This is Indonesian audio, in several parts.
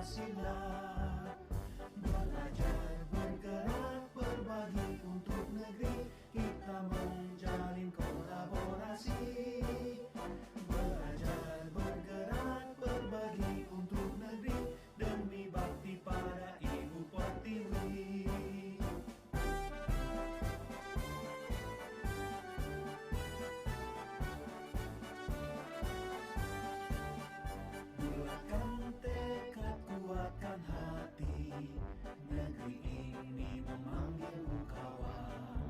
Pancasila. Belajar, bergerak, berbagi untuk negeri, kita menjalin kolaborasi. Belajar, bergerak, berbagi untuk negeri, demi bakti pada Ibu Pertiwi. Bulatkan tekad, kuatkan hati, negeri ini memanggilmu kawan.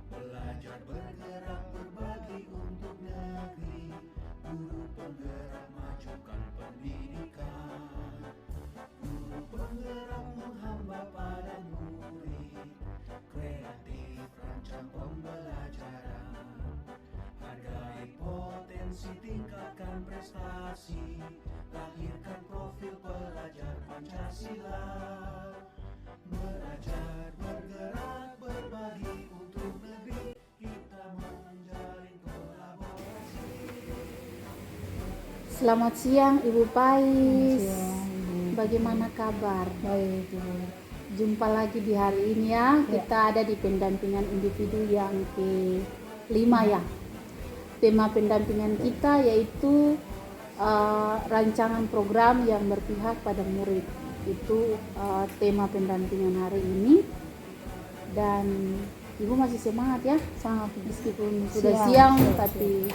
Belajar, bergerak, berbagi untuk negeri, guru penggerak, majukan pendidikan. Guru penggerak menghamba pada murid, kreatif rancang pembelajaran. Hargai potensi, tingkatkan prestasi, lahirkan profil pelajar Pancasila. Belajar, bergerak, berbagi untuk negeri, kita menjalin kolaborasi. Selamat siang Ibu Pais. Siang, Ibu. Bagaimana kabar? Baik, Ibu. Jumpa lagi di hari ini ya. Kita ada di pendampingan individu yang ke-5 ya. Tema pendampingan kita yaitu rancangan program yang berpihak pada murid. Itu tema pendampingan hari ini. Dan Ibu masih semangat ya, Sangat meskipun sudah siang, tapi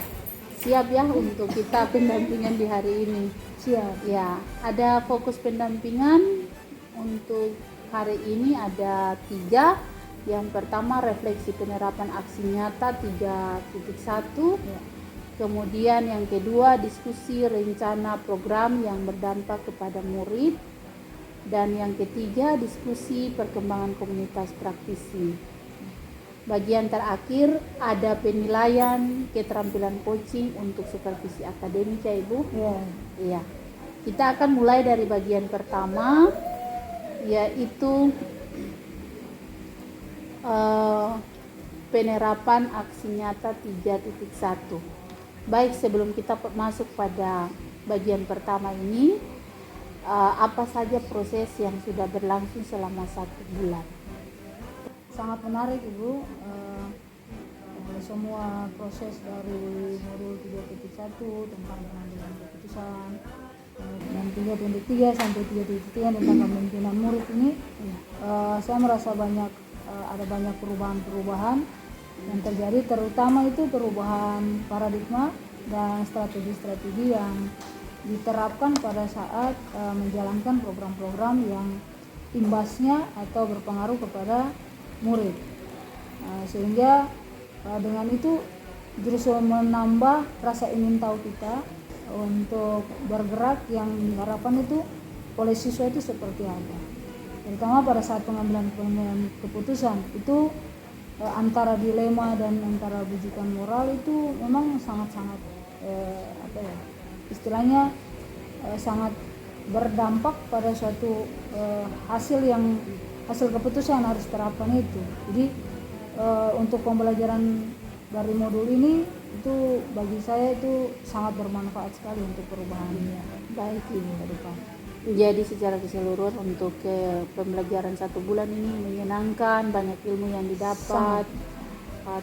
siap ya untuk kita pendampingan di hari ini. siap. Ya, ada fokus pendampingan untuk hari ini ada 3. Yang pertama refleksi penerapan aksi nyata 3.1. Ya. Kemudian yang kedua diskusi rencana program yang berdampak kepada murid. Dan yang ketiga diskusi perkembangan komunitas praktisi. Bagian terakhir ada penilaian keterampilan coaching untuk supervisi akademik ya Ibu. Ya. Iya. Kita akan mulai dari bagian pertama yaitu penerapan aksi nyata 3.1. Baik, sebelum kita masuk pada bagian pertama ini, apa saja proses yang sudah berlangsung selama 1 bulan? Sangat menarik, Ibu. Semua proses dari modul 3.1 tentang pengambilan keputusan, dan 3.3 sampai 3.3 tentang kepemimpinan murid ini, saya merasa ada banyak perubahan-perubahan yang terjadi, terutama itu perubahan paradigma dan strategi-strategi yang diterapkan pada saat menjalankan program-program yang imbasnya atau berpengaruh kepada murid. Sehingga dengan itu justru menambah rasa ingin tahu kita untuk bergerak, yang diharapkan itu oleh siswa itu seperti apa. Terutama pada saat pengambilan keputusan itu antara dilema dan antara bujukan moral itu memang sangat-sangat istilahnya sangat berdampak pada suatu hasil keputusan yang harus terapkan itu. Jadi untuk pembelajaran dari modul ini itu bagi saya itu sangat bermanfaat sekali untuk perubahannya. Baik Ibu ke depan. Jadi secara keseluruhan untuk pembelajaran 1 bulan ini menyenangkan, banyak ilmu yang didapat,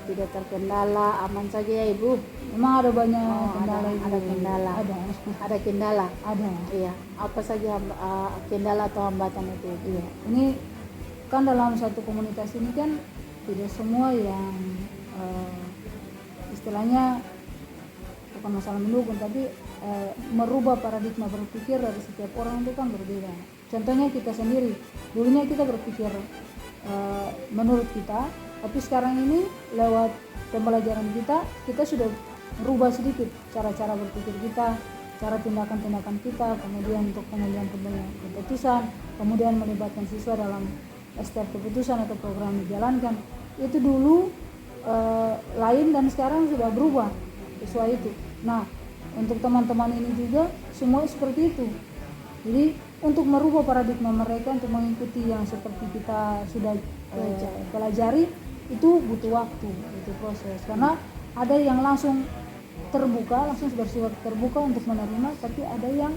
tidak terkendala, aman saja ya Ibu. Memang ada banyak kendala. Ada kendala. Ada kendala. Ada. Iya. Apa saja kendala atau hambatan itu? Iya. Ini kan dalam satu komunitas ini kan tidak semua yang istilahnya bukan masalah mendukung, tapi merubah paradigma berpikir dari setiap orang itu kan berbeda. Contohnya kita sendiri, dulunya kita berpikir menurut kita, tapi sekarang ini lewat pembelajaran kita sudah merubah sedikit cara-cara berpikir kita, cara tindakan-tindakan kita, kemudian untuk pengambilan keputusan, kemudian melibatkan siswa dalam setiap keputusan atau program dijalankan. Itu dulu lain dan sekarang sudah berubah sesuai itu. Nah, untuk teman-teman ini juga semua seperti itu. Jadi untuk merubah paradigma mereka untuk mengikuti yang seperti kita sudah pelajari itu butuh waktu, butuh proses. Karena ada yang langsung bersifat terbuka untuk menerima, tapi ada yang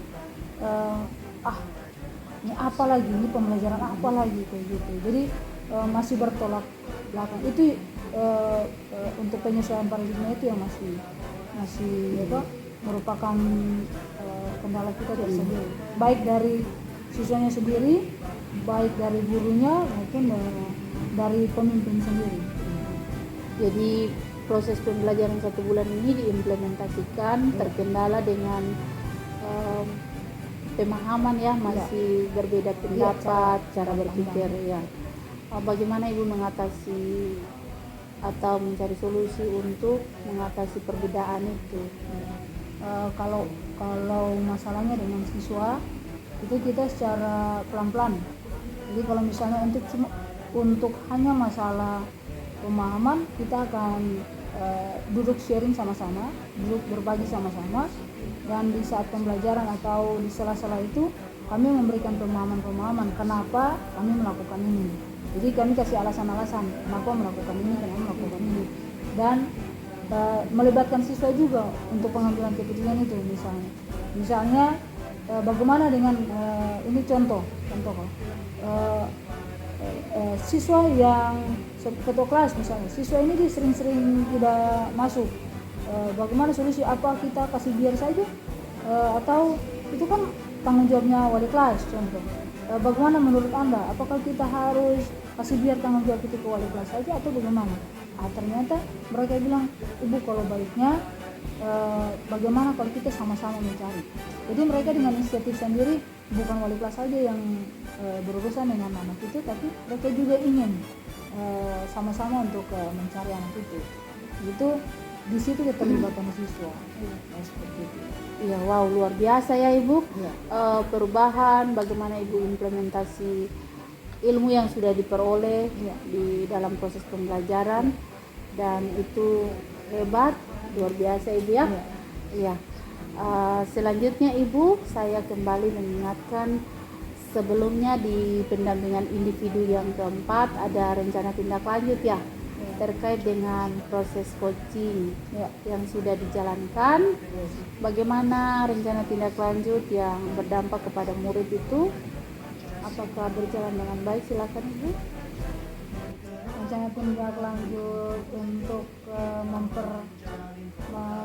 apa lagi ini pembelajaran apa lagi kayak gitu. Jadi masih bertolak belakang itu untuk penyesuaian paradigma itu yang masih apa merupakan kendala kita tersendiri, baik dari siswanya sendiri, baik dari gurunya maupun dari pemimpin sendiri. Jadi proses pembelajaran 1 bulan ini diimplementasikan terkendala dengan pemahaman ya, masih berbeda pendapat, cara berpikir ya. Bagaimana Ibu mengatasi atau mencari solusi untuk mengatasi perbedaan itu? Kalau masalahnya dengan siswa itu kita secara pelan-pelan. Jadi kalau misalnya untuk hanya masalah pemahaman, kita akan duduk sharing sama-sama, duduk berbagi sama-sama, dan di saat pembelajaran atau di sela-sela itu kami memberikan pemahaman kenapa kami melakukan ini. Jadi kami kasih alasan-alasan kenapa melakukan ini, dan melibatkan siswa juga untuk pengambilan keputusan itu. Misalnya bagaimana dengan ini contoh siswa yang ketua kelas misalnya, siswa ini dia sering-sering tidak masuk, bagaimana solusi? Apa kita kasih biar saja atau itu kan tanggung jawabnya wali kelas contoh. Bagaimana menurut Anda, apakah kita harus kasih biar tanggung jawab itu ke wali kelas saja atau bagaimana? Ternyata mereka bilang, Ibu kalau baiknya bagaimana kalau kita sama-sama mencari. Jadi mereka dengan inisiatif sendiri, bukan wali kelas saja yang berurusan dengan anak itu, tapi mereka juga ingin sama-sama untuk mencari anak itu. Itu di situ keterlibatan siswa. Seperti itu. Iya, wow, luar biasa ya Ibu. Ya. Perubahan, bagaimana Ibu implementasi ilmu yang sudah diperoleh di dalam proses pembelajaran, dan itu hebat, luar biasa Ibu ya. Iya. Selanjutnya Ibu, saya kembali mengingatkan sebelumnya di pendampingan individu yang keempat ada rencana tindak lanjut ya, terkait dengan proses coaching yang sudah dijalankan. Bagaimana rencana tindak lanjut yang berdampak kepada murid itu? Apakah berjalan dengan baik? Silakan Ibu. Rencana tindak lanjut untuk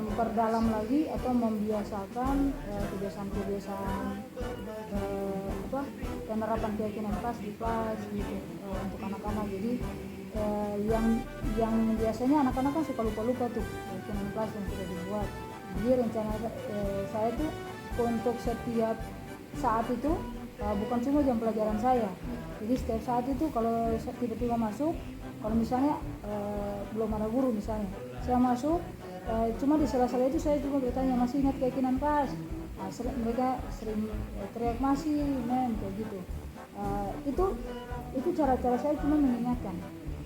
memperdalam lagi atau membiasakan kebiasaan-kebiasaan penerapan keyakinan kelas di kelas gitu, untuk anak-anak. Jadi yang biasanya anak-anak kan suka lupa tuh keyakinan kelas yang sudah dibuat. Jadi rencana saya tuh untuk setiap saat itu bukan cuma jam pelajaran saya. Jadi setiap saat itu kalau tiba-tiba masuk, kalau misalnya belum ada guru misalnya, saya masuk, cuma di sela-sela itu saya cuma bertanya, masih ingat keyakinan kelas? Mereka sering teriak masih, men, kayak gitu. Itu cara-cara saya cuma mengingatkan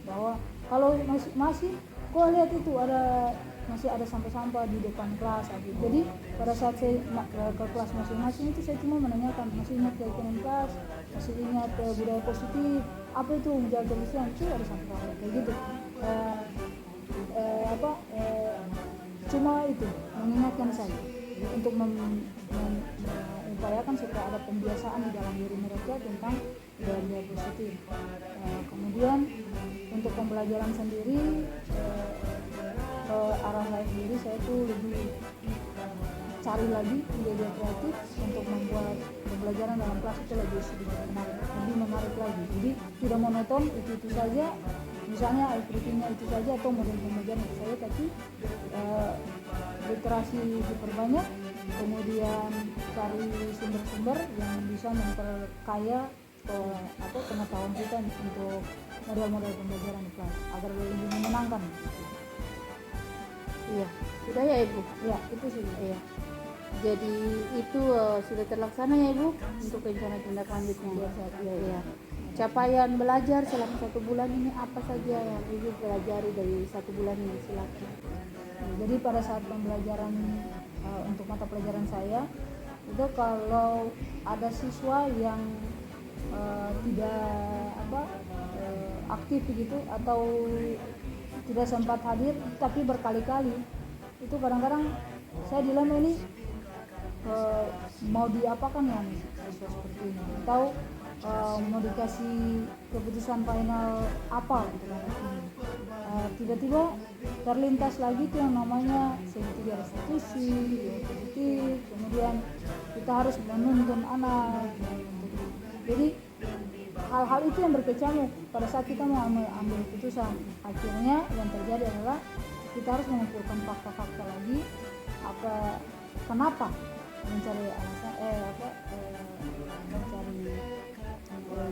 bahwa kalau masih kok lihat itu masih ada sampah-sampah di depan kelas gitu. Jadi pada saat saya ke kelas masing-masing itu saya cuma menanyakan, masih ingat keyakinan kelas, masih ingat budaya positif, apa itu menjaga Islam, itu ada sampah kayak gitu. Cuma itu mengingatkan saya untuk mengupayakan supaya ada pembiasaan di dalam diri mereka tentang budaya positif. Kemudian untuk pembelajaran sendiri, arah saya sendiri, saya tuh lebih cari lagi ide-ide kreatif untuk membuat pembelajaran dalam kelas itu lebih menarik lagi. Jadi tidak monoton itu saja, misalnya rutinnya itu saja atau model pembelajaran itu saja, tapi literasi diperbanyak, kemudian cari sumber-sumber yang bisa memperkaya pengetahuan kita untuk model-model pembelajaran di kelas agar lebih menyenangkan. Iya, sudah ya Ibu? Ya, itu sih. Iya. Jadi itu sudah terlaksana ya Ibu untuk rencana tindak lanjutnya? Iya. Capaian belajar selama 1 bulan ini apa saja yang Ibu pelajari dari 1 bulan ini? Silakan. Jadi pada saat pembelajaran untuk mata pelajaran saya itu, kalau ada siswa yang tidak aktif begitu atau tidak sempat hadir tapi berkali-kali, itu kadang-kadang saya dilema ini mau diapakan ya siswa seperti ini, atau mau dikasih keputusan final apa untuk anak ini. Tiba-tiba terlintas lagi tuh yang namanya segitiga restitusi, positif, kemudian kita harus menuntun anak. Jadi hal-hal itu yang berkecamuk pada saat kita mau ambil keputusan. Akhirnya yang terjadi adalah kita harus mengumpulkan fakta-fakta lagi, kenapa mencari alasan mencari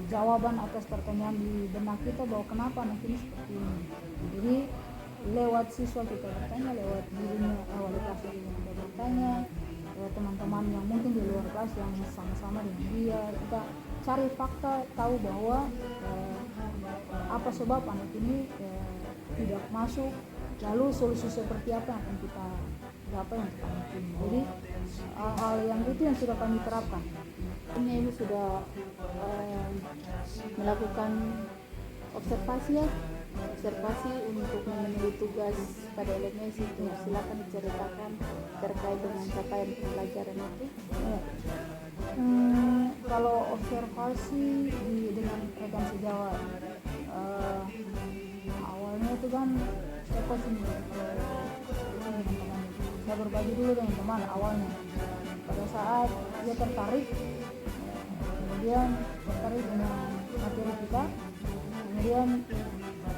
jawaban atas pertanyaan di benak kita bahwa kenapa anak ini seperti ini. Jadi lewat siswa kita bertanya, lewat dirinya wali kelas kita bertanya, lewat teman-teman yang mungkin di luar kelas yang sama-sama dengan dia, kita cari fakta, tahu bahwa apa sebab anak ini tidak masuk, lalu solusi seperti apa yang akan kita gapai untuk anak ini. Jadi hal yang itu yang sudah kami terapkan. Ini Ibu sudah melakukan observasi untuk memenuhi tugas pada LMS itu. Silakan diceritakan terkait dengan capaian pembelajaran itu. Ya. Kalau observasi dengan rekan sejawat, awalnya itu kan saya coaching dengan teman. Saya berbagi dulu dengan teman awalnya. Pada saat dia tertarik, kemudian tertarik dengan materi kita, kemudian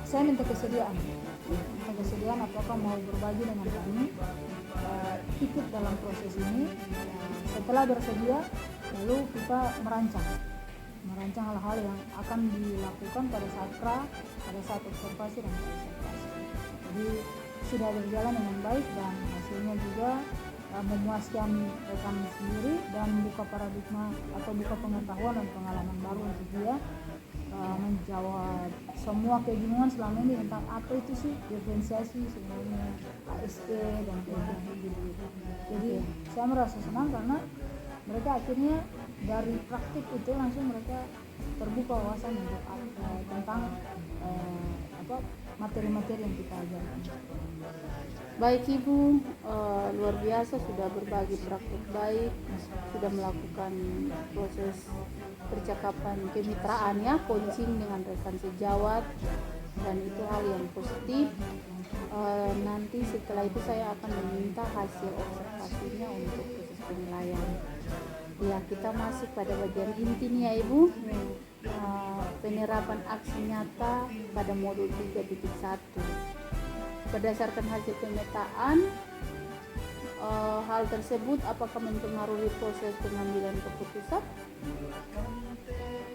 saya minta kesediaan apakah mau berbagi dengan kami, ikut dalam proses ini. Setelah bersedia, lalu kita merancang hal-hal yang akan dilakukan pada saat observasi dan observasi. Jadi sudah berjalan dengan baik dan hasilnya juga memuaskan rekan sendiri dan buka paradigma atau buka pengetahuan dan pengalaman baru untuk dia menjawab semua kebingungan selama ini tentang apa itu sih diferensiasi sebenarnya AST dan gitu. Jadi saya merasa senang karena mereka akhirnya dari praktik itu langsung mereka terbuka wawasan untuk tentang materi-materi yang kita ajarkan. Baik Ibu, luar biasa sudah berbagi praktik baik, sudah melakukan proses percakapan kemitraan ya, coaching dengan rekan sejawat, dan itu hal yang positif. Nanti setelah itu saya akan meminta hasil observasinya untuk proses penilaian. Ya, kita masuk pada bagian inti nih ya Ibu. Penerapan aksi nyata pada modul 3.1. Berdasarkan hasil pemetaan, hal tersebut apakah mempengaruhi proses pengambilan keputusan?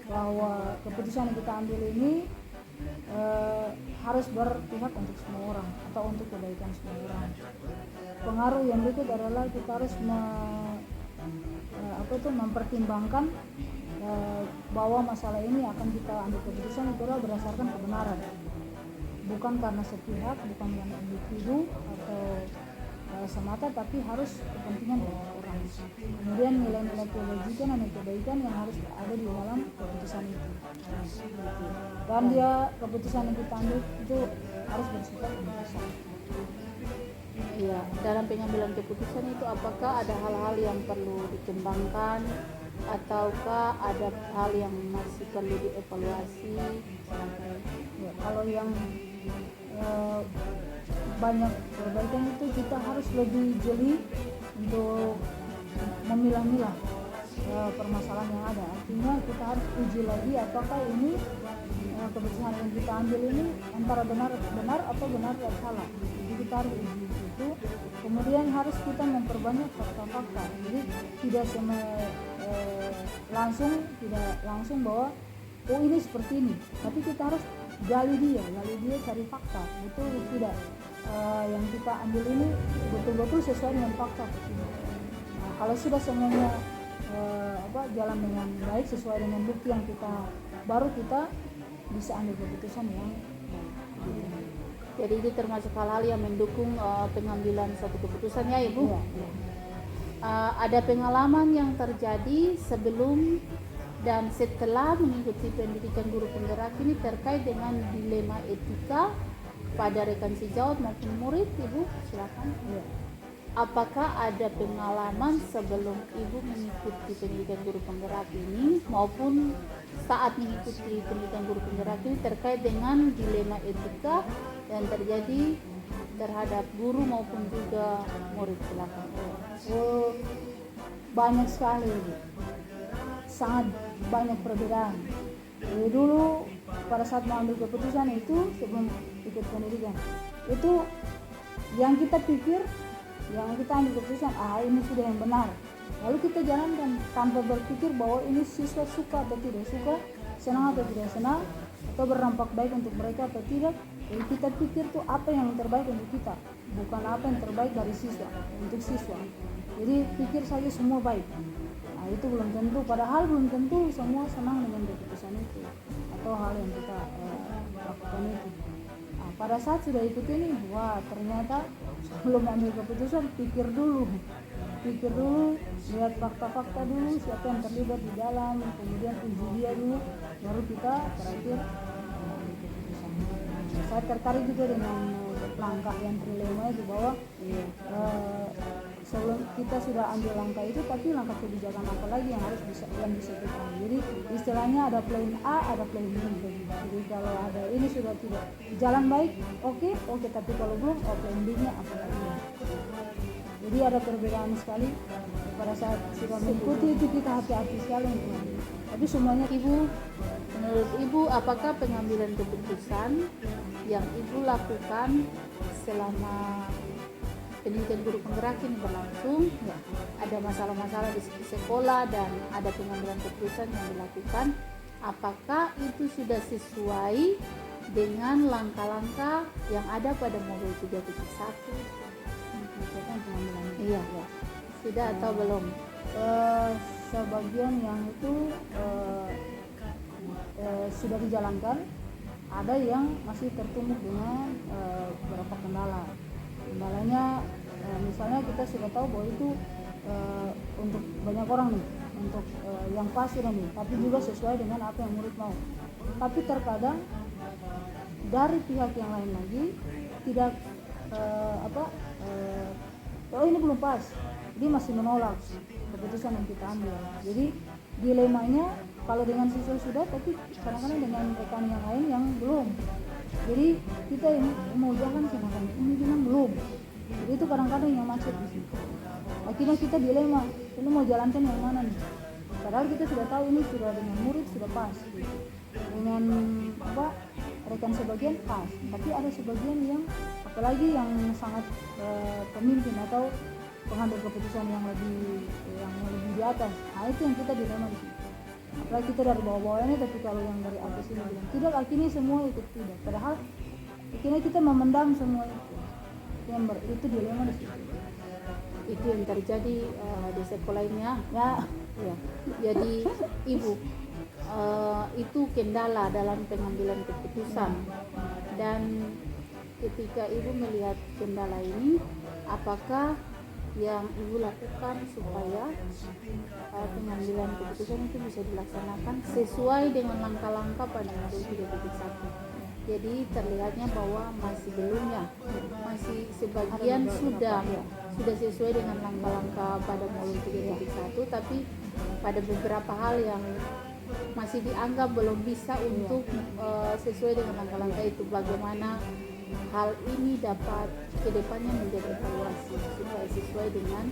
Bahwa keputusan yang kita ambil ini harus berpihak untuk semua orang atau untuk kebaikan semua orang. Pengaruh yang berikut adalah kita harus mempertimbangkan bahwa masalah ini akan kita ambil keputusan itu adalah berdasarkan kebenaran, bukan karena sepihak, bukan karena individu atau semata, tapi harus kepentingan banyak orang. Kemudian nilai-nilai kebajikan dan kebaikan yang harus ada di dalam keputusan itu. Dan dia keputusan yang kita ambil itu harus bersifat universal. Iya, dalam pengambilan keputusan itu apakah ada hal-hal yang perlu dikembangkan ataukah ada hal yang masih perlu dievaluasi? Ya, kalau yang banyak perbaikan itu kita harus lebih jeli untuk memilah-milah permasalahan yang ada. Artinya kita harus uji lagi apakah ini keputusan yang kita ambil ini antara benar atau benar dan salah. Jadi kita harus uji itu. Kemudian harus kita memperbanyak fakta-fakta. Jadi tidak langsung bahwa oh ini seperti ini. Tapi kita harus gali dia cari fakta. Betul tidak yang kita ambil ini betul-betul sesuai dengan fakta. Nah, kalau sudah semuanya jalan dengan baik sesuai dengan bukti yang baru kita bisa ambil keputusan yang baik. Jadi ini termasuk hal-hal yang mendukung pengambilan suatu keputusan ya Ibu. Iya. Ada pengalaman yang terjadi sebelum dan setelah mengikuti pendidikan guru penggerak ini terkait dengan dilema etika pada rekan sejawat maupun murid, Ibu silakan. Iya. Apakah ada pengalaman sebelum Ibu mengikuti pendidikan guru penggerak ini maupun saat mengikuti pendidikan guru penggerak ini terkait dengan dilema etika yang terjadi terhadap guru maupun juga murid belakang. Oh, banyak sekali, Bu. Sangat banyak perbedaan. Jadi dulu pada saat mengambil keputusan itu sebelum ikut pendidikan, itu yang kita pikir, yang kita ambil keputusan, ini sudah yang benar. Lalu kita jalankan tanpa berpikir bahwa ini siswa suka atau tidak suka, senang atau tidak senang, atau berdampak baik untuk mereka atau tidak. Jadi kita pikir tuh apa yang terbaik untuk kita, bukan apa yang terbaik dari siswa untuk siswa. Jadi pikir saja semua baik. Nah itu belum tentu, padahal belum tentu semua senang dengan keputusan itu atau hal yang kita lakukan itu. Nah, pada saat sudah ikut ini, wah ternyata sebelum ambil keputusan pikir dulu, lihat fakta-fakta dulu, siapa yang terlibat di dalam, kemudian uji dia dulu, baru kita terakhir ambil keputusan. Saya tertarik juga dengan langkah yang trilema itu bahwa sebelum kita sudah ambil langkah itu, tapi langkah kebijakan apa lagi yang bisa kita ambil. Jadi istilahnya ada plan A, ada plan B. Jadi kalau ada ini sudah tidak jalan baik, oke, tapi kalau belum, plan B-nya apa lagi. Jadi ada perbedaan sekali pada saat sudah mengikuti itu, kita hati-hati sekali untuk ambil. Tapi semuanya Menurut Ibu, apakah pengambilan keputusan yang Ibu lakukan selama pendidikan guru penggerak ini berlangsung, ya, ada masalah-masalah di sekolah dan ada pengambilan keputusan yang dilakukan, apakah itu sudah sesuai dengan langkah-langkah yang ada pada modul 3.1? Iya, ya. Sudah atau belum? Sebagian yang itu sudah dijalankan, ada yang masih tertumbuk dengan beberapa kendala. Kendalanya misalnya kita sudah tahu bahwa itu untuk banyak orang nih, untuk yang pas sudah nih, tapi juga sesuai dengan apa yang murid mau. Tapi terkadang dari pihak yang lain lagi tidak ini belum pas, dia masih menolak keputusan yang kita ambil. Jadi dilemanya kalau dengan siswa sudah, tapi kadang-kadang dengan rekan yang lain yang belum. Jadi kita ini mau jalan sedangkan ini bilang belum. Jadi itu kadang-kadang yang macet di situ. Akhirnya kita dilema, ini mau jalankan yang mana nih? Padahal kita sudah tahu ini sudah dengan murid sudah pas, gitu. Dengan rekan sebagian pas, tapi ada sebagian yang apalagi yang sangat pemimpin atau pengambil keputusan yang lebih di atas. Nah itu yang kita dilema di situ. Apalagi kita dari bawah-bawah ini, tapi kalau yang dari atas ini bilang tidak, akhirnya semua ikut tidak. Padahal akhirnya kita memendam semua itu dilema di situ. Itu yang terjadi di sekolah ini ya. Ya. Jadi Ibu, itu kendala dalam pengambilan keputusan, dan ketika Ibu melihat kendala ini, apakah yang Ibu lakukan supaya pengambilan keputusan itu bisa dilaksanakan sesuai dengan langkah-langkah pada modul 3.1? Jadi terlihatnya bahwa masih belum ya, masih sebagian sudah sesuai dengan langkah-langkah pada modul 3.1, tapi pada beberapa hal yang masih dianggap belum bisa untuk sesuai dengan langkah-langkah itu. Bagaimana hal ini dapat kedepannya menjadi evaluasi supaya sesuai dengan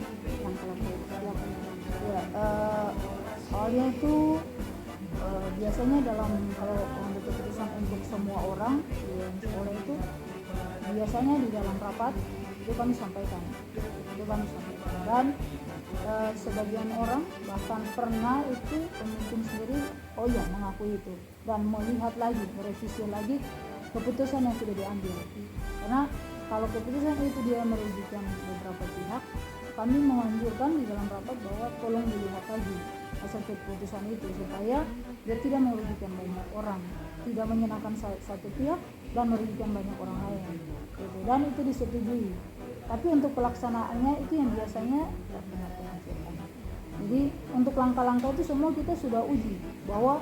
langkah-langkah itu? Soalnya itu biasanya kalau mengambil keputusan untuk semua orang di sekolah itu, biasanya di dalam rapat itu kami sampaikan, dan sebagian orang bahkan pernah itu pemimpin sendiri mengakui itu dan melihat lagi, merevisi lagi keputusan yang sudah diambil. Karena kalau keputusan itu dia merugikan beberapa pihak, kami menganjurkan di dalam rapat bahwa tolong dilihat lagi hasil keputusan itu supaya dia tidak merugikan banyak orang, tidak menyenangkan satu pihak dan merugikan banyak orang lain gitu. Dan itu disetujui, tapi untuk pelaksanaannya itu yang biasanya tidak pernah dihasilkan. Jadi untuk langkah-langkah itu semua kita sudah uji bahwa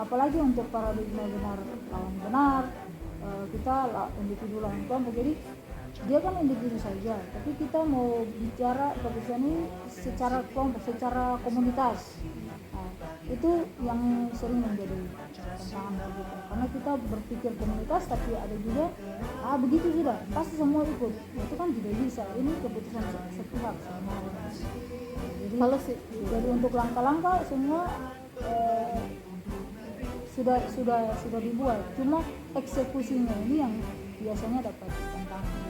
apalagi untuk paradigma benar lawan benar, kita individu lawan kelompok. Jadi dia kan individu saja, tapi kita mau bicara keputusan ini secara kelompok, secara komunitas. Nah, itu yang sering menjadi tantangan bagi kita. Karena kita berpikir komunitas tapi ada juga begitu sudah pasti semua ikut, itu kan tidak bisa, ini keputusan sepihak sebenarnya. Jadi untuk langkah-langkah semua sudah dibuat, cuma eksekusinya ini yang biasanya dapat tantangan.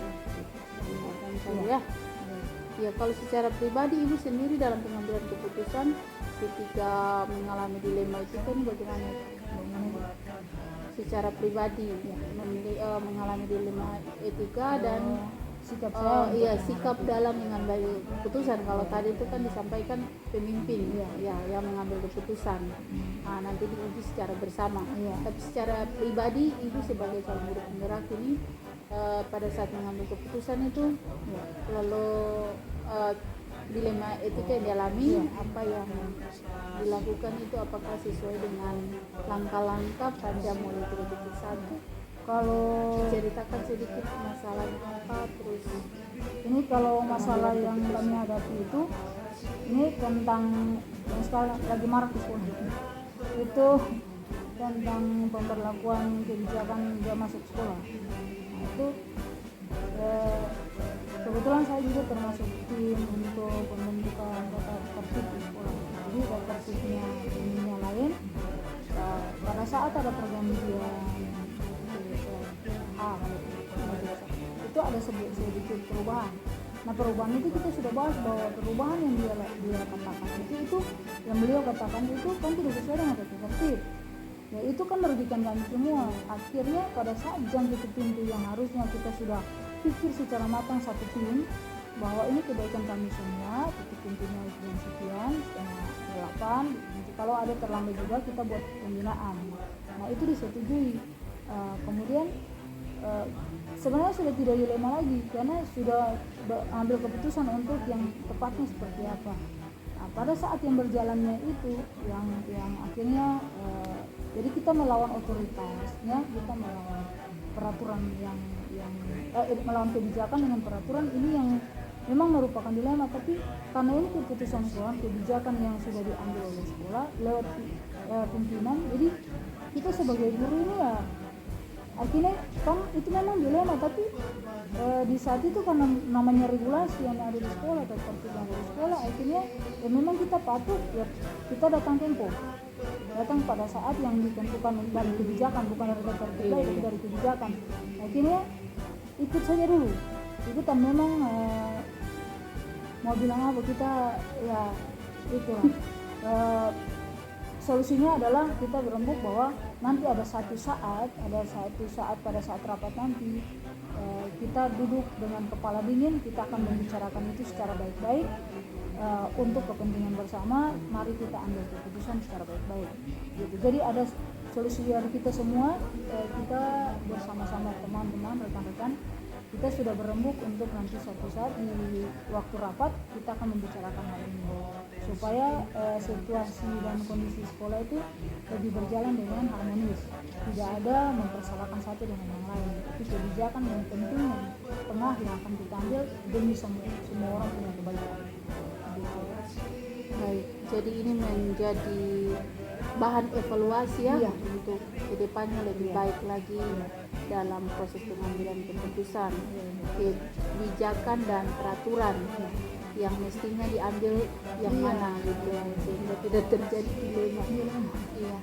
Ya. Ya, kalau secara pribadi ibu sendiri dalam pengambilan keputusan ketika mengalami dilema itu kan bagaimana? Secara pribadi mengalami dilema etika dan sikap sikap dalam mengambil keputusan. Kalau tadi itu kan disampaikan pemimpin yang mengambil keputusan. Nanti diuji secara bersama. Tapi secara pribadi ibu sebagai calon guru penggerak ini pada saat mengambil keputusan itu lalu dilema etika yang dialami, apa yang dilakukan itu apakah sesuai dengan langkah-langkah pada mulai dari titik satu? Kalau Ceritakan sedikit masalahnya apa, terus ini kalau masalah yang kami hadapi ini tentang yang sekarang lagi marak di sekolah itu tentang pemberlakuan kebijakan jam masuk sekolah. Itu kebetulan saya juga termasuk tim untuk pembentukan data tertib di sekolah. Jadi data tertibnya ininya lain. Pada saat ada pergantian itu ada sedikit perubahan. Nah, perubahan itu kita sudah bahas bahwa perubahan yang dia katakan itu yang beliau katakan itu kan tidak sesuai dengan data tertib. Ya itu kan merugikan kami semua. Akhirnya pada saat jam tutup pintu yang harusnya kita sudah pikir secara matang satu tim bahwa ini kebaikan kami semua, tutup pintunya jam sekian, setengah 8. Kalau ada terlambat juga kita buat pembinaan. Nah itu disetujui. Kemudian sebenarnya sudah tidak dilema lagi karena sudah ambil keputusan untuk yang tepatnya seperti apa. Nah, pada saat yang berjalannya itu yang akhirnya jadi kita melawan otoritasnya, kita melawan peraturan yang melawan kebijakan dengan peraturan ini yang memang merupakan dilema, tapi karena ini keputusan sekolah, kebijakan yang sudah diambil oleh sekolah lewat pimpinan, jadi kita sebagai guru ini ya akhirnya kan itu memang dilema, tapi di saat itu karena namanya regulasi yang ada di sekolah atau tertib yang ada di sekolah, akhirnya ya memang kita patuh, ya kita datang pada saat yang ditentukan dari kebijakan, bukan dari tertib tapi dari kebijakan. Akhirnya ikut saja dulu, ikutan memang mau bilang apa kita ya itulah. Solusinya adalah kita berembuk bahwa nanti ada satu saat pada saat rapat nanti kita duduk dengan kepala dingin, kita akan membicarakan itu secara baik-baik untuk kepentingan bersama. Mari kita ambil keputusan secara baik-baik. Gitu. Jadi ada solusi dari kita semua, kita bersama-sama teman-teman, rekan-rekan, kita sudah berembuk untuk nanti suatu saat di waktu rapat kita akan membicarakan hal ini supaya situasi dan kondisi sekolah itu lebih berjalan dengan harmonis, tidak ada mempersalahkan satu dengan yang lain, tapi kebijakan yang penting yang tengah yang akan kita ambil demi semua orang punya kebaikan. Baik, jadi ini menjadi bahan evaluasi ya untuk kedepannya lebih baik lagi dalam proses pengambilan keputusan, kebijakan dan peraturan yang mestinya diambil yang mana gitu ya, sehingga tidak terjadi dilema. Iya.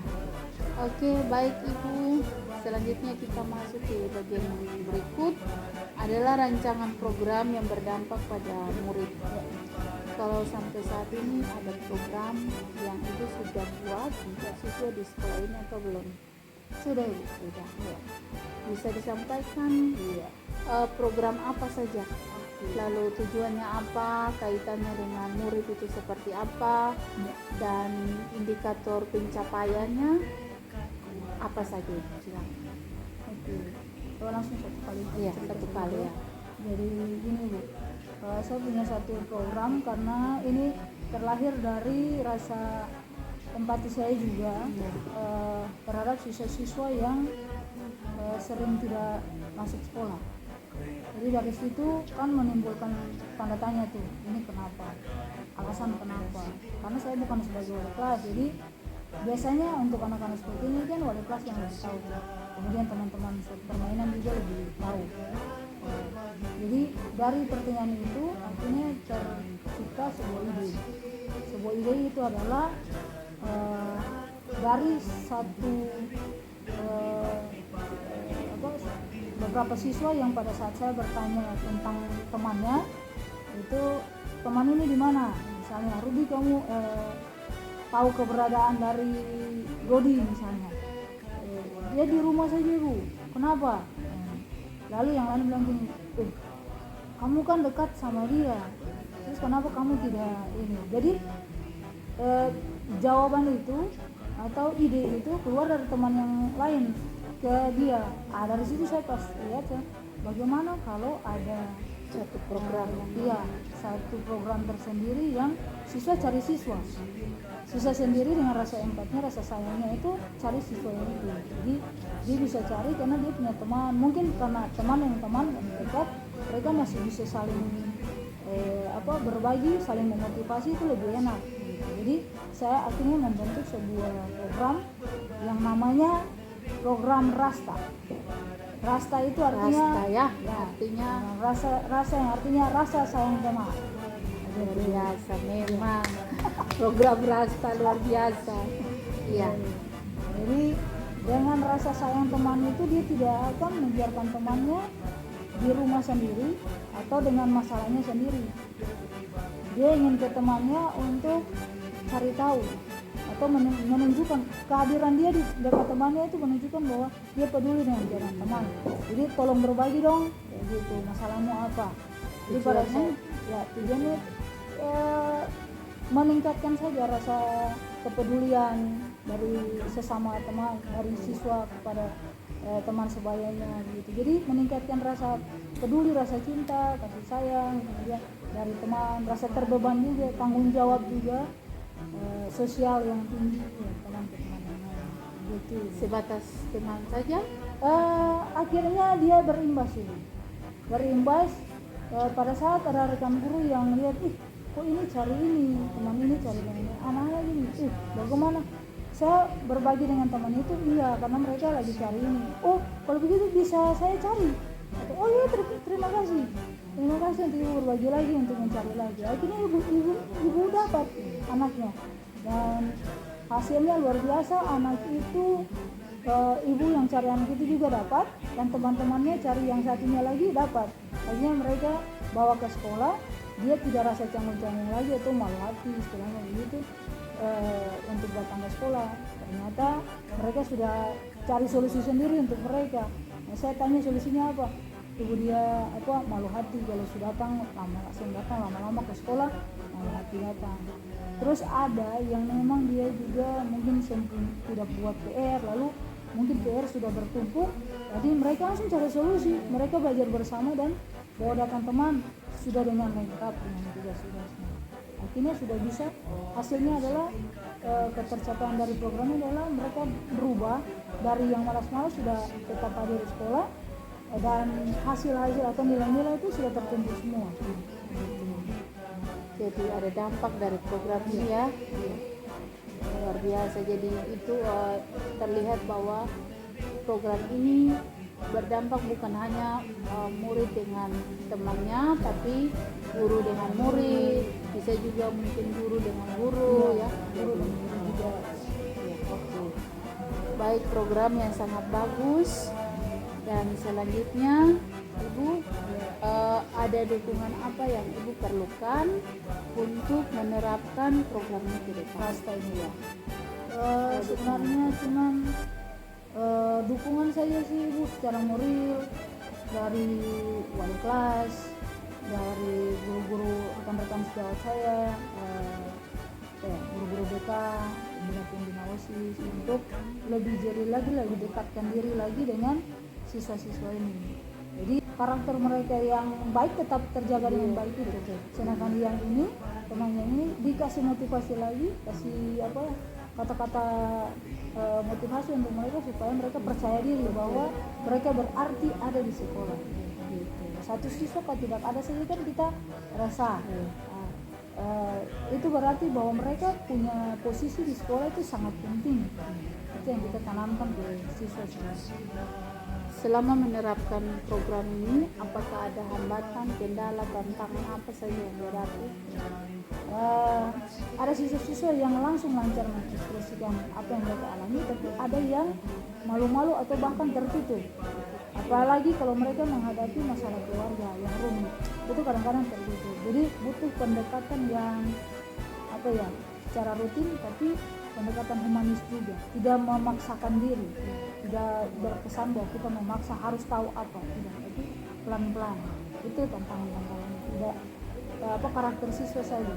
Oke, baik Ibu. Selanjutnya kita masuk ke bagian berikut adalah rancangan program yang berdampak pada murid. Kalau sampai saat ini ada program yang Ibu sudah buat untuk siswa di sekolah ini atau belum? Sudah Ibu, sudah. Ya. Bisa disampaikan program apa saja? Lalu tujuannya apa, kaitannya dengan murid itu seperti apa, dan indikator pencapaiannya apa saja? Silakan. Oke. Langsung satu kali. Iya, satu kali ya. Jadi gini Bu, saya punya satu program karena ini terlahir dari rasa empati saya juga terhadap siswa-siswa yang sering tidak masuk sekolah. Jadi dari situ kan menimbulkan tanda tanya tuh, ini kenapa, alasan kenapa, karena saya bukan sebagai wali kelas, jadi biasanya untuk anak-anak seperti ini kan wali kelas yang lebih tahu, kemudian teman-teman permainan juga lebih tahu. Jadi dari pertanyaan itu akhirnya tercipta sebuah ide itu adalah dari satu beberapa siswa yang pada saat saya bertanya tentang temannya itu, teman ini di mana, misalnya Ruby kamu tahu keberadaan dari Rodi misalnya, dia di rumah saja Bu, kenapa? Lalu yang lain bilang gini, kamu kan dekat sama dia, terus kenapa kamu tidak ini? Jadi jawaban itu atau ide itu keluar dari teman yang lain ke dia. Dari situ saya pas lihat ya, bagaimana kalau ada Satu program satu program tersendiri yang siswa cari siswa sendiri dengan rasa empatnya, rasa sayangnya itu cari siswa yang itu. Jadi dia bisa cari karena dia punya teman, mungkin karena teman dekat, mereka masih bisa saling berbagi, saling memotivasi, itu lebih enak gitu. Jadi saya akhirnya membentuk sebuah program yang namanya program Rasta. Rasta itu artinya artinya rasa yang artinya rasa sayang teman. luar biasa memang. Program Rasta luar biasa. Iya. Jadi dengan rasa sayang teman itu dia tidak akan membiarkan temannya di rumah sendiri atau dengan masalahnya sendiri. Dia ingin ke temannya untuk cari tahu atau menunjukkan kehadiran dia di dekat temannya, itu menunjukkan bahwa dia peduli dengan jalan teman. Jadi tolong berbagi dong, kayak gitu, masalahmu apa. Jadi pada tujuannya meningkatkan saja rasa kepedulian dari sesama teman, dari siswa kepada teman sebayanya gitu. Jadi meningkatkan rasa peduli, rasa cinta, kasih sayang, kemudian dari teman, rasa terbeban juga, tanggung jawab juga, sosial yang tinggi ya, teman ke teman yang lain gitu. Sebatas teman saja. Akhirnya dia berimbas pada saat ada rekan guru yang lihat, kok ini cari ini, teman ini cari ini, anaknya gini, bagaimana saya berbagi dengan teman itu? Iya, karena mereka lagi cari ini. Oh, kalau begitu bisa saya cari. Atau, oh iya, terima kasih untuk ibu berbagi lagi, untuk mencari lagi. Akhirnya ibu dapat anaknya, dan hasilnya luar biasa. Anak itu ibu yang cari anak itu juga dapat, dan teman-temannya cari yang satunya lagi dapat. Akhirnya mereka bawa ke sekolah, dia tidak rasa canggung-canggung lagi atau malu hati istilahnya begitu untuk datang ke sekolah. Ternyata mereka sudah cari solusi sendiri untuk mereka. Nah, saya tanya solusinya apa? Ibu dia malu hati kalau sudah datang, lama-lama ke sekolah malu hati datang. Terus ada yang memang dia juga mungkin tidak buat PR, lalu mungkin PR sudah bertumpuk, jadi mereka langsung cari solusi. Mereka belajar bersama dan bawa datang teman sudah dengan lengkap dengan tugas-tugasnya. Akhirnya sudah bisa, hasilnya adalah ketercapaian dari programnya adalah mereka berubah dari yang malas-malas sudah tetap hadir di sekolah, dan hasil-hasil atau nilai-nilai itu sudah terkumpul semua. Jadi ada dampak dari program ini ya. Luar biasa. Jadi itu terlihat bahwa program ini berdampak bukan hanya murid dengan temannya, tapi guru dengan murid, bisa juga mungkin guru dengan guru ya, guru dengan guru juga. Ya, oke. Baik, program yang sangat bagus. Dan selanjutnya Ibu ada dukungan apa yang Ibu perlukan untuk menerapkan program ini ke depan? Rasta ini ya. Sebenarnya cuman dukungan saja sih Ibu, secara moral dari wali kelas, dari guru-guru rekan-rekan sejawat saya, guru-guru BK, pembina OSIS, untuk lebih jeli lagi, lebih dekatkan diri lagi dengan siswa-siswa ini. Jadi karakter mereka yang baik tetap terjaga dengan baik itu. Sedangkan yang ini, temannya ini dikasih motivasi lagi, kasih kata-kata motivasi untuk mereka supaya mereka percaya diri bahwa mereka berarti ada di sekolah. Gitu. Satu siswa kalau tidak ada saja kan kita rasa. itu berarti bahwa mereka punya posisi di sekolah itu sangat penting. Itu yang kita tanamkan ke siswa-siswa. Selama menerapkan program ini, apakah ada hambatan, kendala, tantangan apa saja yang dihadapi? Ada siswa-siswa yang langsung lancar mengekspresikan apa yang mereka alami, tapi ada yang malu-malu atau bahkan tertutup. Apalagi kalau mereka menghadapi masalah keluarga yang rumit, itu kadang-kadang tertutup. Jadi butuh pendekatan yang secara rutin, tapi pendekatan humanis juga, tidak memaksakan diri, tidak berkesan bahwa kita memaksa harus tahu apa, tidak, tapi pelan-pelan. Itu tantangan-tantangan, tidak karakter siswa saja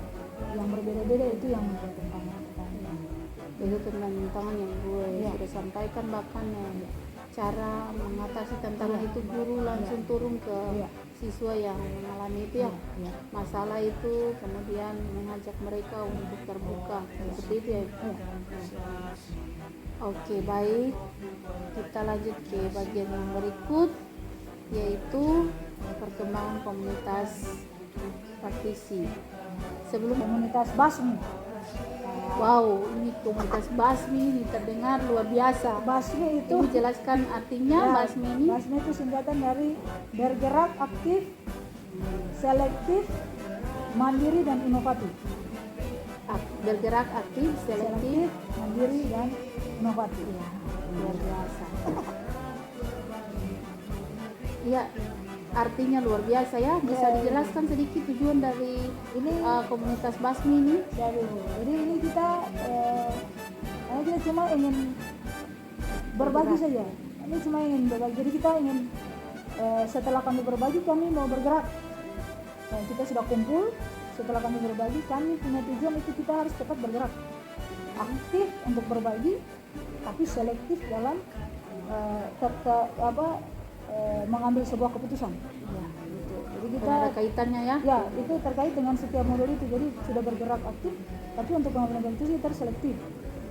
yang berbeda-beda, itu yang menjadi tantangan. Itu tantangan yang gue sudah sampaikan, bahkan cara mengatasi tantangan itu guru langsung turun ke siswa yang mengalami itu masalah itu, kemudian mengajak mereka untuk terbuka seperti itu ya. Oke, baik, kita lanjut ke bagian yang berikut, yaitu perkembangan komunitas praktisi. Sebelum Komunitas Basmi. wow, ini komunitas Basmi ini terdengar luar biasa. Basmi itu Ibu jelaskan artinya Basmi ini. Basmi itu singkatan dari bergerak aktif, selektif, mandiri dan inovatif. Bergerak aktif, selektif, Mandiri dan inovatif. luar biasa. Iya, artinya luar biasa ya. Bisa dijelaskan sedikit tujuan dari Ini komunitas Basmi ini? jadi ini kita cuma ingin berbagi saja. Ini cuma ingin berbagi. Jadi kita ingin setelah kami berbagi, kami mau bergerak. Kita sudah kumpul. Setelah kami berbagi, kami punya tujuan itu kita harus tetap bergerak, aktif untuk berbagi, tapi selektif dalam mengambil sebuah keputusan. Gitu. Jadi kita Ada kaitannya ya? Ya, itu terkait dengan setiap modul itu. Jadi sudah bergerak aktif, tapi untuk mengambil keputusan kita harus selektif,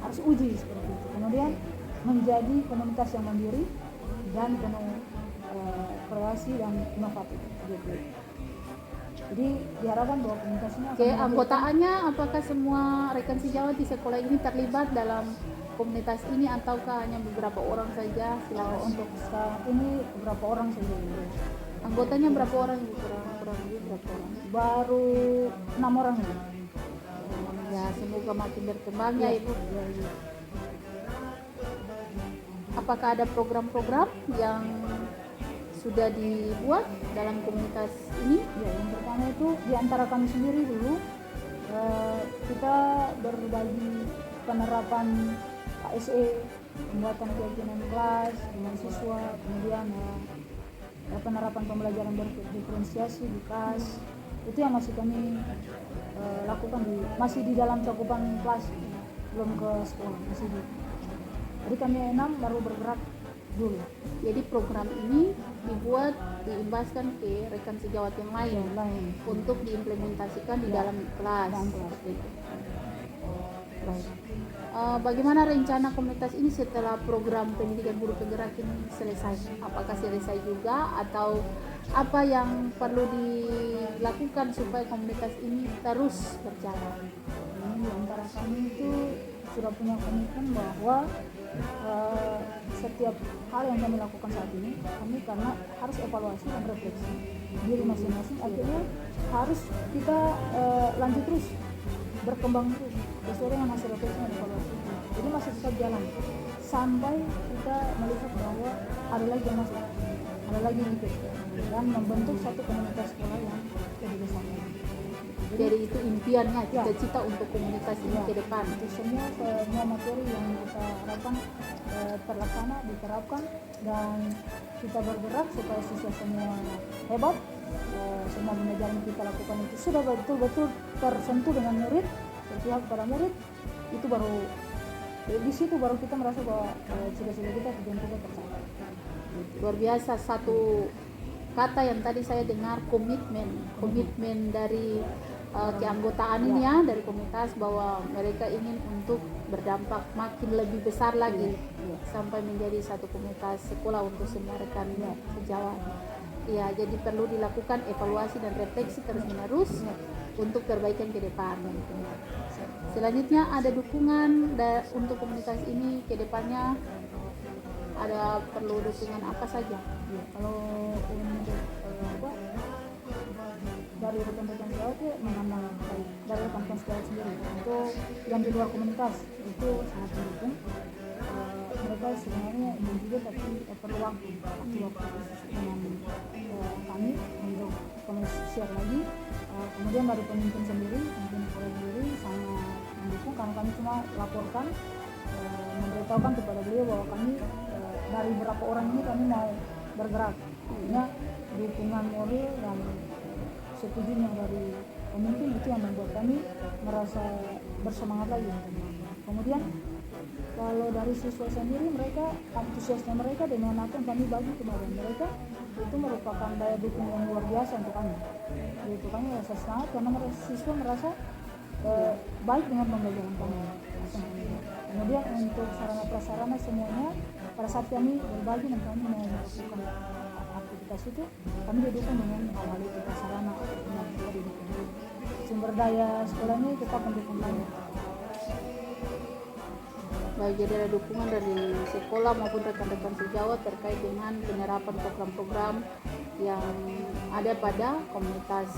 harus uji seperti itu. Kemudian menjadi komunitas yang mandiri dan penuh kreasi dan inovatif. Gitu. Jadi diharapkan bahwa komunitas ini Oke, anggotaannya apakah semua rekan sejawat di sekolah ini terlibat dalam komunitas ini ataukah hanya beberapa orang saja? Silakan. untuk saat ini beberapa orang saja. Anggotanya berapa orang? Kurang lebih berapa orang? Baru 6 orang ya. Ya, semoga makin berkembang ya Ibu. Apakah ada program-program yang sudah dibuat dalam komunitas ini? Ya, yang pertama itu di antara kami sendiri dulu kita berbagi penerapan KSE, pembuatan keyakinan kelas dengan siswa, kemudian penerapan pembelajaran berdiferensiasi di kelas. Itu yang masih kami lakukan masih di dalam cakupan kelas, belum ke sekolah, masih di. Jadi kami 6 baru bergerak dulu. Jadi program ini dibuat, diimbaskan ke rekan sejawat yang lain untuk diimplementasikan di dalam kelas. Seperti itu. Baik. Bagaimana rencana komunitas ini setelah program pendidikan guru penggerak ini selesai? Apakah selesai juga atau apa yang perlu dilakukan supaya komunitas ini terus berjalan? Ini di antara kami itu sudah punya komitmen bahwa setiap hal yang kami lakukan saat ini, kami karena harus evaluasi dan refleksi diri masing-masing, akhirnya harus kita lanjut terus, berkembang terus sesuai dengan hasil refleksi dan evaluasi. Jadi masih tetap jalan sampai kita melihat bahwa ada lagi yang masuk, ada lagi yang ikut, dan membentuk satu komunitas sekolah yang lebih besar. Jadi itu impiannya, cita-cita untuk komunitas ini ke depan. Itu semua materi yang kita harapkan terlaksana, diterapkan, dan kita bergerak supaya siswa semua hebat. Semua pembelajaran yang kita lakukan itu sudah betul-betul tersentuh dengan murid, berpihak pada murid. Itu baru di situ baru kita merasa bahwa cita-cita kita, tujuan kita tercapai. Luar biasa, satu kata yang tadi saya dengar, komitmen dari keanggotaan ini ya, dari komunitas, bahwa mereka ingin untuk berdampak makin lebih besar lagi sampai menjadi satu komunitas sekolah untuk semua rekan sejawat. Ya, jadi perlu dilakukan evaluasi dan refleksi terus-menerus untuk perbaikan ke depan. Selanjutnya ada dukungan untuk komunitas ini ke depannya, ada perlu dukungan apa saja? Ya, kalau untuk dari rekan-rekan sejawat ya mengenal baik dari rekan-rekan sejawat sendiri untuk yang di luar komunitas itu sangat mendukung. Mereka sebenarnya ingin juga tapi perlu waktu khusus dengan kami untuk kami share lagi. Kemudian dari pemimpin sendiri sangat mendukung karena kami cuma laporkan, memberitahukan kepada beliau bahwa kami dari beberapa orang ini kami mau bergerak. Artinya dukungan moral dan setujunya dari pemimpin itu yang membuat kami merasa bersemangat lagi. Kemudian kalau dari siswa sendiri, mereka antusiasnya mereka dengan apa yang kami bagi kepada mereka itu merupakan daya dukung yang luar biasa untuk kami. Itu kami rasa semangat karena siswa merasa baik dengan pembelajaran kami. Kemudian untuk sarana prasarana semuanya pada saat kami berbagi dan kami mau melakukan aktivitas itu kami didukung dengan hal-hal itu prasarana yang kita didukung. Sumber daya sekolahnya tetap mendukung kami. Baik, jadi ada dukungan dari sekolah maupun rekan-rekan sejawat terkait dengan penerapan program-program yang ada pada komunitas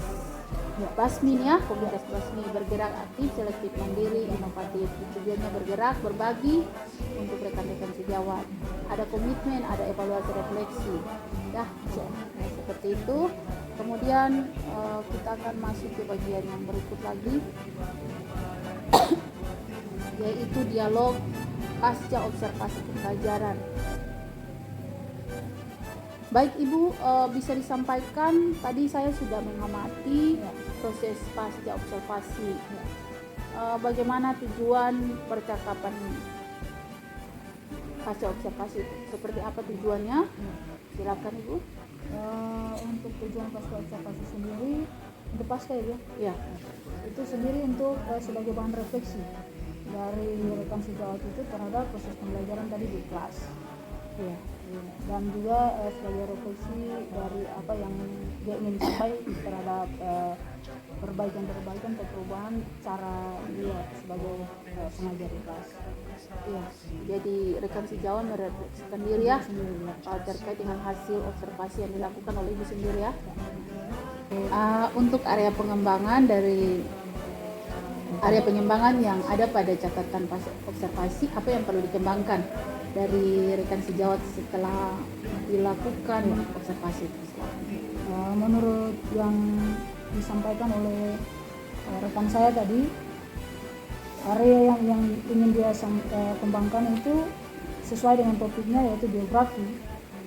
Basmi ya. Komunitas Basmi bergerak aktif, selektif, mandiri, inovatif. Tujuannya bergerak, berbagi untuk rekan-rekan sejawat. Ada komitmen, ada evaluasi refleksi. Ya, seperti itu. Kemudian kita akan masuk ke bagian yang berikut lagi, yaitu dialog pasca observasi pembelajaran. Baik Ibu, bisa disampaikan, tadi saya sudah mengamati proses pasca observasi. Bagaimana tujuan percakapan pasca observasi itu? Seperti apa tujuannya? Silakan Ibu. Untuk tujuan pasca observasi sendiri, untuk pasca ya, Ya. itu sendiri untuk sebagai bahan refleksi dari rekan sejawat itu terhadap proses pembelajaran tadi di kelas. Ya. Dan juga sebagai refleksi dari apa yang dia ingin capai terhadap perbaikan atau perubahan cara dia sebagai pengajar di kelas. Ya, jadi rekan sejawat merefleksikan diri ya terkait dengan hasil observasi yang dilakukan oleh Ibu sendiri ya. Untuk area pengembangan yang ada pada catatan pas observasi, apa yang perlu dikembangkan dari rekan sejawat setelah dilakukan observasi itu? Menurut yang disampaikan oleh rekan saya tadi, area yang ingin dia kembangkan itu sesuai dengan topiknya, yaitu biografi.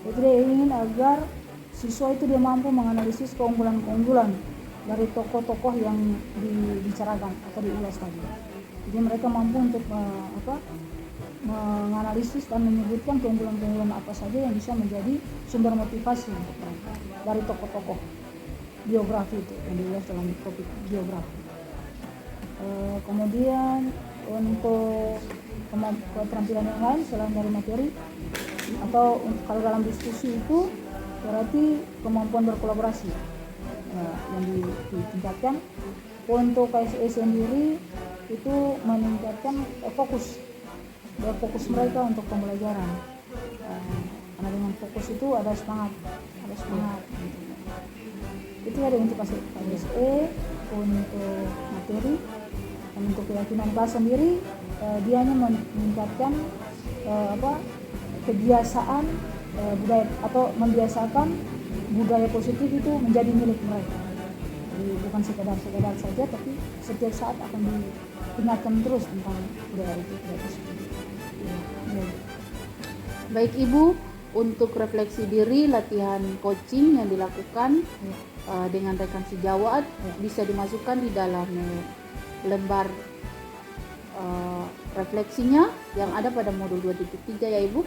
Itu dia ingin agar siswa itu dia mampu menganalisis keunggulan-keunggulan dari tokoh-tokoh yang dibicarakan atau diulas tadi. Jadi mereka mampu untuk menganalisis dan menyebutkan keunggulan-keunggulan apa saja yang bisa menjadi sumber motivasi untuk mereka dari tokoh-tokoh biografi itu yang diulas dalam topik biografi. Kemudian untuk keterampilan yang lain selain dari materi, atau kalau dalam diskusi itu berarti kemampuan berkolaborasi yang ditingkatkan. Untuk KSE sendiri itu meningkatkan berfokus mereka untuk pembelajaran, karena dengan fokus itu ada semangat gitu. Itu ada untuk KSE. Untuk materi dan untuk keyakinan kelas sendiri, dia hanya meningkatkan kebiasaan budaya atau membiasakan budaya positif itu menjadi milik mereka. Jadi bukan sekedar saja, tapi setiap saat akan diingatkan terus tentang budaya itu. Baik Ibu, untuk refleksi diri, latihan coaching yang dilakukan dengan rekan sejawat bisa dimasukkan di dalam lembar refleksinya yang ada pada modul 2.3 ya Ibu.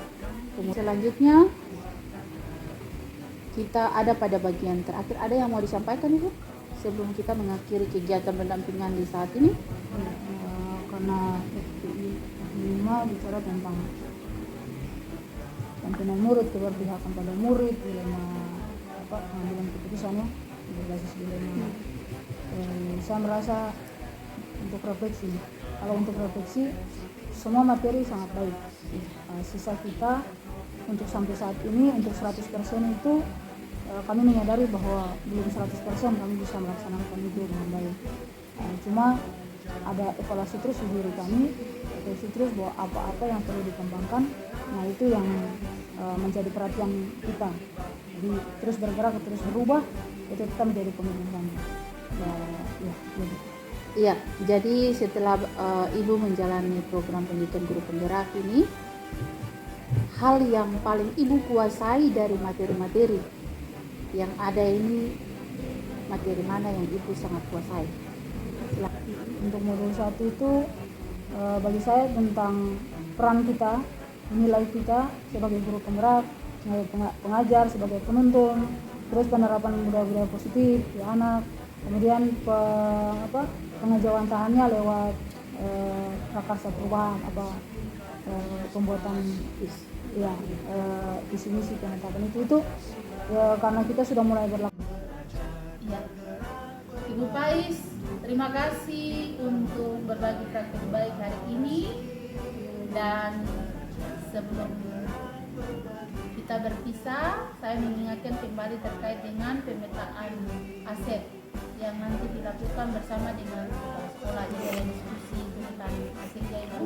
Kemudian selanjutnya kita ada pada bagian terakhir, ada yang mau disampaikan Ibu sebelum kita mengakhiri kegiatan pendampingan di saat ini? Karena FPI 5 bicara tentang pendampingan murid, keberpihakan pada murid, dilema pengambilan keputusannya berbasis dilema. Saya merasa untuk refleksi, kalau untuk refleksi semua materi sangat baik. Sisa kita untuk sampai saat ini untuk 100% itu kami menyadari bahwa belum 100% kami bisa melaksanakan itu dengan baik. Cuma ada evaluasi terus di diri kami, evaluasi terus bahwa apa-apa yang perlu dikembangkan, nah itu yang menjadi perhatian kita. Jadi terus bergerak, terus berubah, itu kita menjadi komitmen kami. Gitu. Iya, jadi setelah Ibu menjalani program pendidikan guru penggerak ini, hal yang paling Ibu kuasai dari materi-materi yang ada ini, materi mana yang Ibu sangat kuasai? Untuk modul 1 itu bagi saya tentang peran kita, nilai kita sebagai guru penggerak, sebagai pengajar, sebagai penuntun, terus penerapan budaya-budaya positif di anak, kemudian pengejawantahannya lewat prakarsa perubahan, pembuatan visi misi penetapan itu karena kita sudah mulai berlaku. Ya. Ibu Pais, terima kasih untuk berbagi praktik baik hari ini. Dan sebelum kita berpisah, saya mengingatkan kembali terkait dengan pemetaan aset yang nanti dilakukan bersama dengan kepala sekolah. Jadi ada diskusi tentang asetnya Ibu.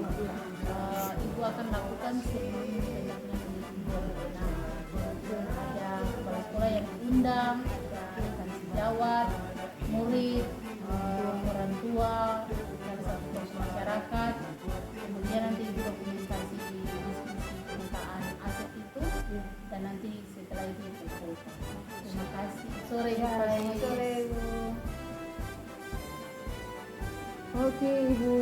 Ibu akan lakukan sebelum pendampingan pendidikan. Ada kepala sekolah yang diundang, akan sejawat, murid, orang tua, dan satu kelompok masyarakat. Kemudian nanti Ibu dokumentasi diskusi pemetaan aset itu, dan nanti setelah itu dikumpulkan. Terima kasih. Sore Ibu. Sore Ibu. Oke, Ibu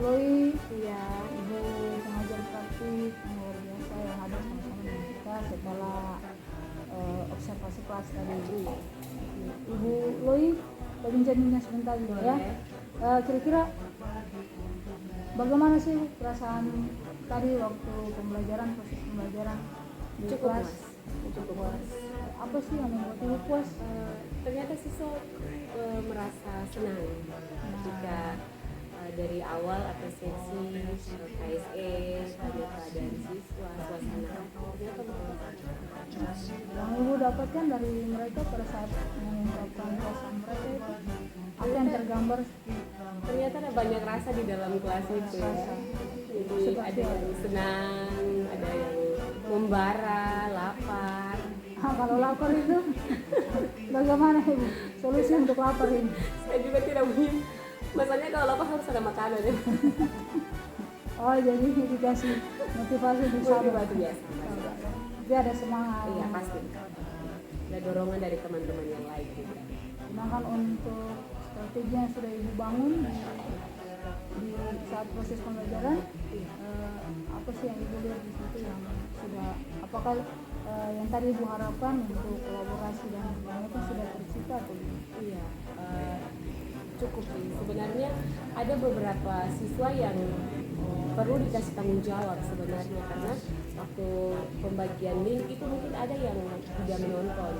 Loi, Ibu pengajar praktik yang luar biasa yang ada sama-sama dengan kita setelah observasi kelas tadi Ibu. Ibu Loi, bincang-bincang sebentar dulu ya. Kira-kira bagaimana sih perasaan tadi waktu pembelajaran, proses pembelajaran di kelas? Cukup puas. Apa sih yang membuat Ibu puas? Ternyata siswa merasa senang jika dari awal apresiasi KSE, keadaan siswa, suasana ternyata Yang Ibu dapatkan dari mereka pada saat mengungkapkan perasaan mereka itu apa yang tergambar? ternyata ada banyak rasa di dalam kelas itu ya. Jadi ada yang senang, ada yang membara, lapar. Kalau lapar itu bagaimana Ibu? Solusi untuk lapar ini? Saya juga tidak punya. Masalahnya kalau lapar harus ada makanan ya. Oh, jadi dikasih motivasi bisa Motivasi biasa. Jadi ada semangat. Iya pasti. Ada dorongan dari teman-teman yang lain juga. Sedangkan untuk strategi yang sudah Ibu bangun di saat proses pembelajaran, apa sih yang Ibu lihat di situ yang sudah, apakah yang tadi Ibu harapkan untuk kolaborasi dan sebagainya itu sudah tercipta atau belum? Iya, cukup sih. Sebenarnya ada beberapa siswa yang perlu dikasih tanggung jawab sebenarnya, karena waktu pembagian link itu mungkin ada yang tidak menonton.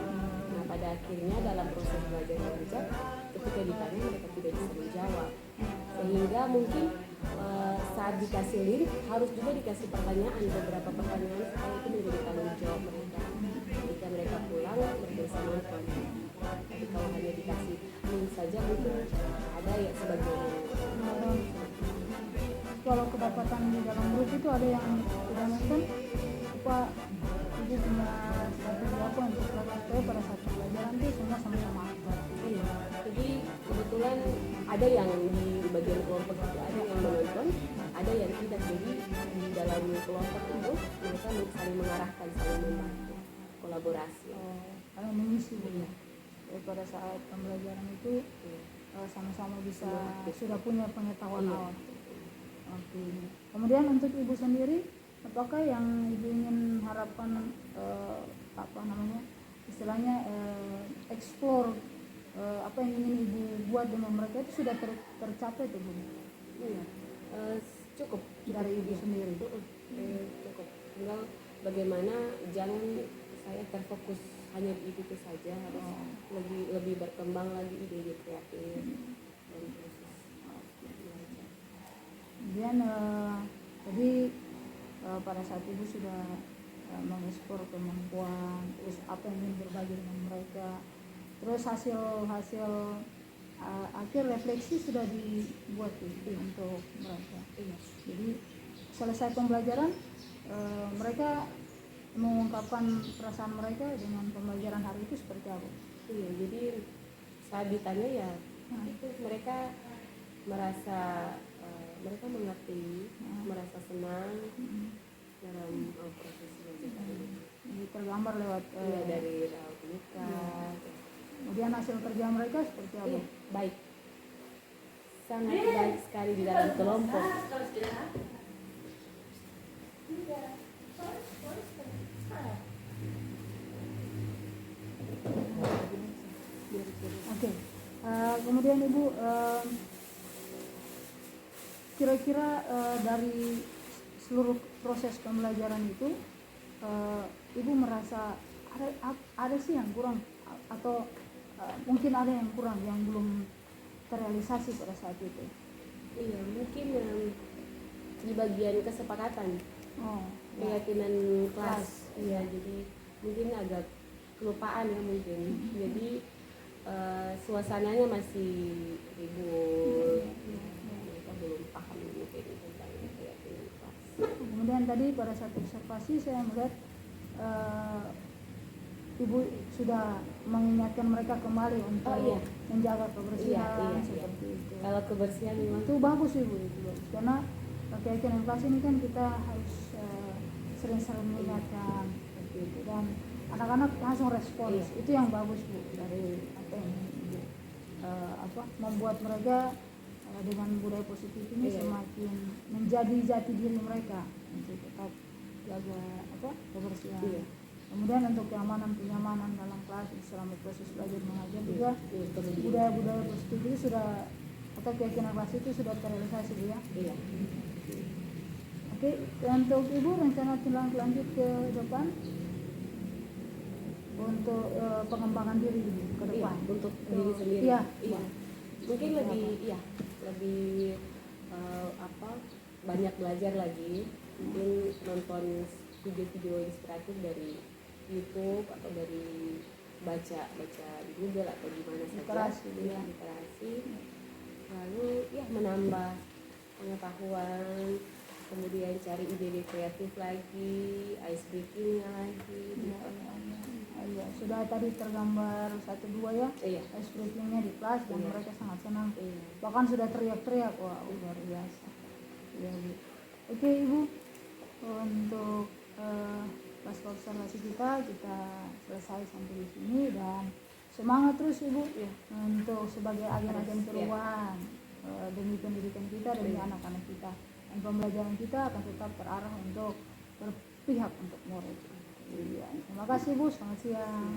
Nah pada akhirnya dalam proses belajar mengajar ketika ditanya mereka tidak bisa menjawab, sehingga mungkin saat dikasih link harus juga dikasih pertanyaan, beberapa pertanyaan supaya itu menjadi tanggung jawab mereka. Ketika mereka pulang mereka bisa nonton. Tapi kalau hanya dikasih link saja mungkin ada ya sebagian yang Kalau kedapatan di dalam grup itu ada yang tidak nonton, apa Ibu punya strategi apa untuk supaya pada saat pembelajaran itu semua sama-sama aktif? Iya. Jadi kebetulan ada yang di bagian kelompok itu ada yang menonton, ada yang tidak. Jadi di dalam kelompok itu mereka saling mengarahkan, saling membantu, kolaborasi. Kalian mengisi ya. Pada saat pembelajaran itu sama-sama bisa sudah punya pengetahuan awal. Oke. Kemudian untuk Ibu sendiri, apakah yang Ibu ingin harapkan istilahnya explore apa yang ingin Ibu buat dengan mereka itu sudah tercapai tuh Bu? Iya. Cukup Dari Ibu sendiri. cukup. Tinggal bagaimana jangan saya terfokus hanya di itu saja, harus lebih berkembang lagi ide-ide kreatif dan proses belajar. Kemudian jadi pada saat ibu sudah mengeksplor kemampuan, terus apa yang ingin berbagi dengan mereka, terus hasil akhir refleksi sudah dibuat untuk mereka. Jadi selesai pembelajaran mereka mengungkapkan perasaan mereka dengan pembelajaran hari itu seperti apa? Iya, jadi saat ditanya ya itu mereka merasa mereka mengerti, merasa senang dalam proses belajar ini. Jadi tergambar lewat Iya, dari raut muka. kemudian hasil kerja mereka seperti apa? Iya, baik, sangat baik sekali di dalam kelompok. Oke. Kemudian Ibu kira-kira dari seluruh proses pembelajaran itu Ibu merasa ada sih yang kurang atau mungkin ada yang kurang yang belum terrealisasi pada saat itu? Iya, mungkin di bagian kesepakatan, keyakinan kelas. Iya, jadi mungkin agak kelupaan ya mungkin. Jadi suasananya masih ribut. Mereka belum paham mungkin tentang keyakinan kelas. Kemudian tadi pada saat observasi saya melihat Ibu sudah mengingatkan mereka kembali untuk menjaga kebersihan seperti itu. Kalau kebersihan memang Itu bagus Ibu, itu bagus. Karena keyakinan kelas ini kan kita harus sering-sering mengingatkan seperti itu, dan anak-anak langsung respons. Itu yang bagus Bu dari apa yang Ibu membuat mereka dengan budaya positif ini semakin menjadi jati diri mereka untuk tetap jaga kebersihan. Kemudian untuk kenyamanan dalam kelas selama proses belajar mengajar juga budaya-budaya positif itu sudah atau keyakinan kelas itu sudah terrealisasi Bu ya. Oke, untuk Ibu rencana tindak lanjut ke depan untuk pengembangan diri ke depan untuk diri sendiri. Iya. Mungkin lebih banyak belajar lagi, mungkin nonton video-video inspiratif dari YouTube atau dari baca di Google atau di mana saja, literasi. Lalu menambah pengetahuan, kemudian cari ide-ide kreatif lagi, ice breakingnya lagi. Iya, sudah tadi tergambar 1-2 ya. Ice breakingnya di kelas dan mereka sangat senang. Bahkan sudah teriak-teriak, wah luar biasa. Iya Bu. Oke Ibu, untuk kelas observasi kita selesai sampai di sini, dan semangat terus Ibu untuk sebagai agen-agen perubahan demi pendidikan kita, demi anak-anak kita, dan pembelajaran kita akan tetap terarah untuk berpihak untuk murid. Terima kasih Bu, selamat siang.